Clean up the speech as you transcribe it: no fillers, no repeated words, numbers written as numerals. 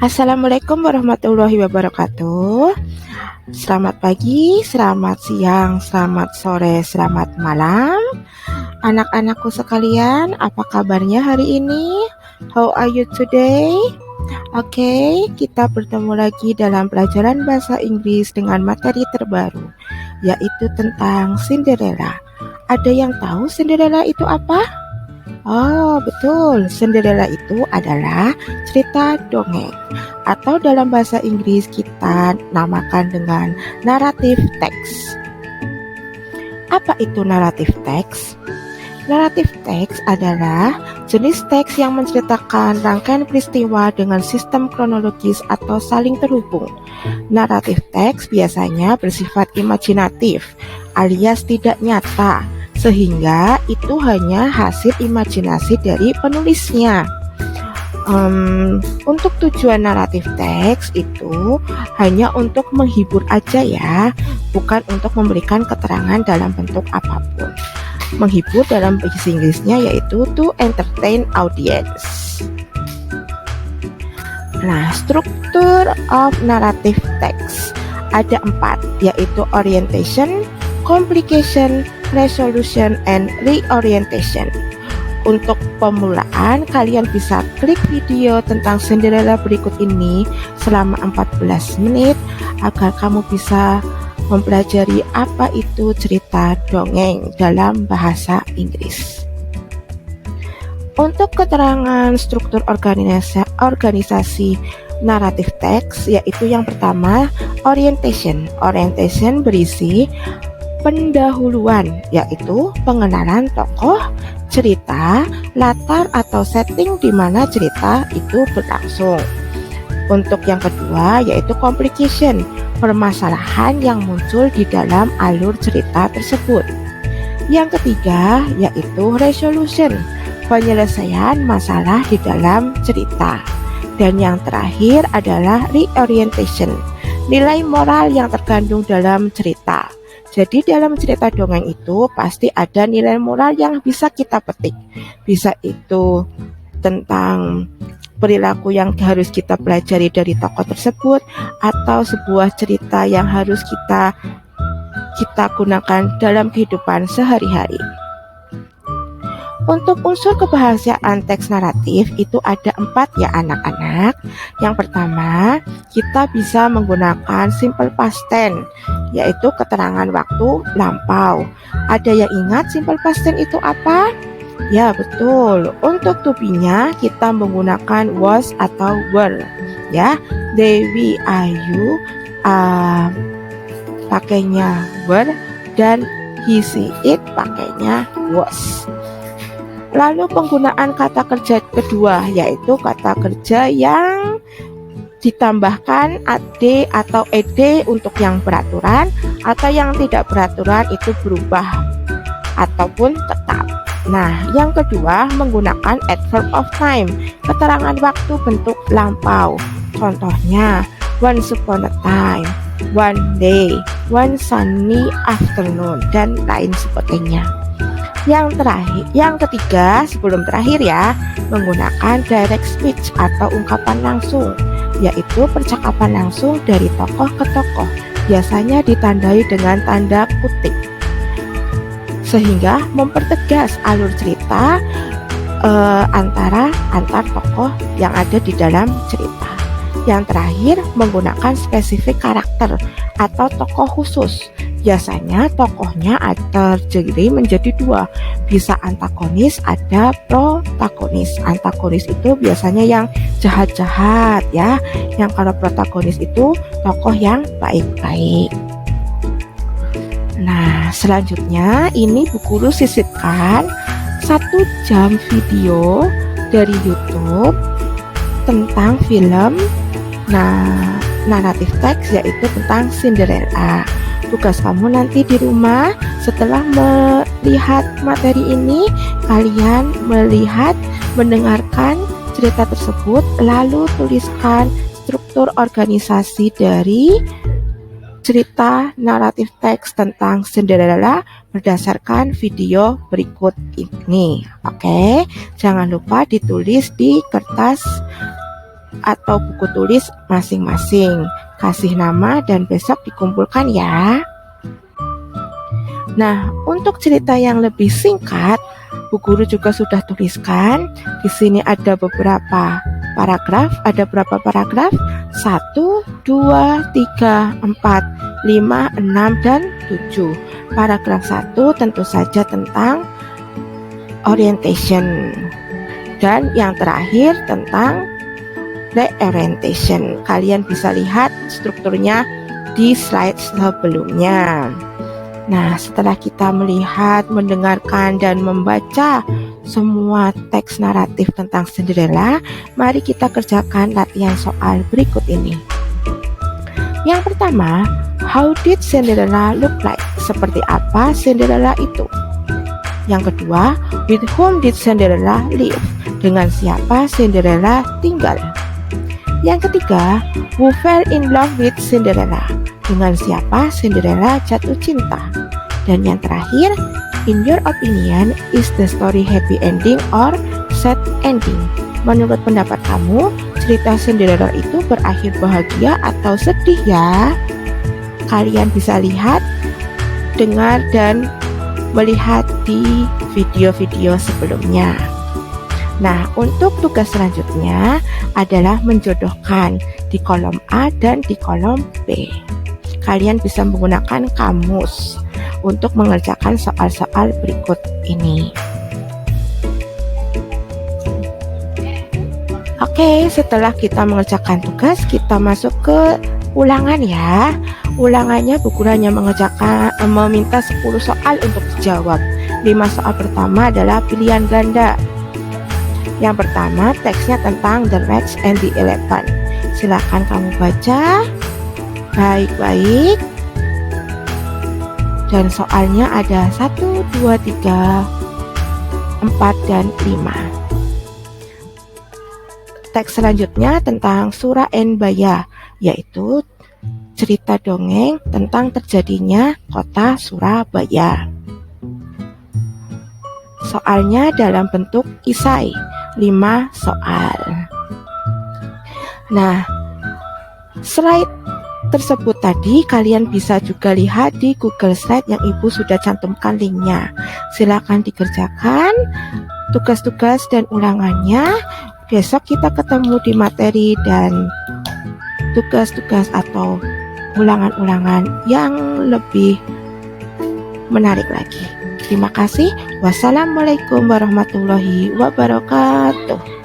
Assalamualaikum warahmatullahi wabarakatuh. Selamat pagi, selamat siang, selamat sore, selamat malam. Anak-anakku sekalian, apa kabarnya hari ini? How are you today? Oke, kita bertemu lagi dalam pelajaran bahasa Inggris dengan materi terbaru, yaitu tentang Cinderella. Ada yang tahu Cinderella itu apa? Oh, betul. Cinderella itu adalah cerita dongeng atau dalam bahasa Inggris kita namakan dengan narrative text. Apa itu narrative text? Narrative text adalah jenis teks yang menceritakan rangkaian peristiwa dengan sistem kronologis atau saling terhubung. Narrative text biasanya bersifat imajinatif alias tidak nyata, sehingga itu hanya hasil imajinasi dari penulisnya. Untuk tujuan naratif teks itu hanya untuk menghibur aja ya, bukan untuk memberikan keterangan dalam bentuk apapun. Menghibur dalam bahasa Inggrisnya yaitu to entertain audience. Nah, struktur of narrative text ada 4, yaitu orientation, complication, resolution, and reorientation. Untuk pemulaan, kalian bisa klik video tentang Cinderella berikut ini selama 14 menit agar kamu bisa mempelajari apa itu cerita dongeng dalam bahasa Inggris. Untuk keterangan struktur organisasi naratif teks, yaitu yang pertama, orientation. Orientation berisi pendahuluan, yaitu pengenalan tokoh, cerita, latar atau setting di mana cerita itu berlangsung. Untuk yang kedua yaitu complication, permasalahan yang muncul di dalam alur cerita tersebut. Yang ketiga yaitu resolution, penyelesaian masalah di dalam cerita. Dan yang terakhir adalah reorientation, nilai moral yang terkandung dalam cerita. Jadi dalam cerita dongeng itu pasti ada nilai moral yang bisa kita petik. Bisa itu tentang perilaku yang harus kita pelajari dari tokoh tersebut, atau sebuah cerita yang harus kita gunakan dalam kehidupan sehari-hari. Untuk unsur kebahasaan teks naratif itu ada 4 ya anak-anak. Yang pertama, kita bisa menggunakan simple past tense, yaitu keterangan waktu lampau. Ada yang ingat simple past tense itu apa? Ya betul, untuk to be-nya kita menggunakan was atau were. Ya, they, we, I, you pakainya were, dan he, she, it pakainya was. Lalu penggunaan kata kerja kedua yaitu kata kerja yang ditambahkan ad atau ed untuk yang beraturan, atau yang tidak beraturan itu berubah ataupun tetap. Nah, yang kedua menggunakan adverb of time, keterangan waktu bentuk lampau. Contohnya once upon a time, one day, one sunny afternoon, dan lain sebagainya. Yang ketiga sebelum terakhir ya, menggunakan direct speech atau ungkapan langsung, yaitu percakapan langsung dari tokoh ke tokoh, biasanya ditandai dengan tanda kutip, sehingga mempertegas alur cerita antar tokoh yang ada di dalam cerita. Yang terakhir menggunakan spesifik karakter atau tokoh khusus. Biasanya tokohnya terdiri menjadi 2, bisa antagonis, ada protagonis. Antagonis itu biasanya yang jahat-jahat ya, yang kalau protagonis itu tokoh yang baik-baik. Nah, selanjutnya ini Bu Guru sisipkan 1 jam video dari YouTube tentang film naratif teks, yaitu tentang Cinderella. Tugas kamu nanti di rumah setelah melihat materi ini, kalian mendengarkan cerita tersebut, lalu tuliskan struktur organisasi dari cerita naratif teks tentang Cinderella berdasarkan video berikut ini. Oke, jangan lupa ditulis di kertas atau buku tulis masing-masing. Kasih nama dan besok dikumpulkan ya. Nah, untuk cerita yang lebih singkat, Bu Guru juga sudah tuliskan. Di sini ada beberapa paragraf. Ada berapa paragraf? 1, 2, 3, 4, 5, 6, dan 7. Paragraf 1 tentu saja tentang orientation. Dan yang terakhir tentang reorientation. Kalian bisa lihat strukturnya di slide sebelumnya. Nah, setelah kita melihat, mendengarkan, dan membaca semua teks naratif tentang Cinderella, mari kita kerjakan latihan soal berikut ini. Yang pertama, how did Cinderella look like? Seperti apa Cinderella itu? Yang kedua, with whom did Cinderella live? Dengan siapa Cinderella tinggal? Yang ketiga, who fell in love with Cinderella? Dengan siapa Cinderella jatuh cinta? Dan yang terakhir, in your opinion, is the story happy ending or sad ending? Menurut pendapat kamu, cerita Cinderella itu berakhir bahagia atau sedih ya? Kalian bisa lihat, dengar, dan melihat di video-video sebelumnya. Nah, untuk tugas selanjutnya adalah menjodohkan di kolom A dan di kolom B. Kalian bisa menggunakan kamus untuk mengerjakan soal-soal berikut ini. Oke, setelah kita mengerjakan tugas, kita masuk ke ulangan ya. Ulangannya Bu Guru hanya meminta 10 soal untuk dijawab. 5 soal pertama adalah pilihan ganda. Yang pertama, teksnya tentang The Rats and the Elephant. Silakan kamu baca baik-baik. Dan soalnya ada 1, 2, 3, 4, dan 5. Teks selanjutnya tentang Sura and Baya, yaitu cerita dongeng tentang terjadinya kota Surabaya. Soalnya dalam bentuk isai, 5 soal. Nah, slide tersebut tadi kalian bisa juga lihat di Google Slide yang Ibu sudah cantumkan linknya. Silakan dikerjakan tugas-tugas dan ulangannya. Besok kita ketemu di materi dan tugas-tugas atau ulangan-ulangan yang lebih menarik lagi. Terima kasih. Wassalamualaikum warahmatullahi wabarakatuh.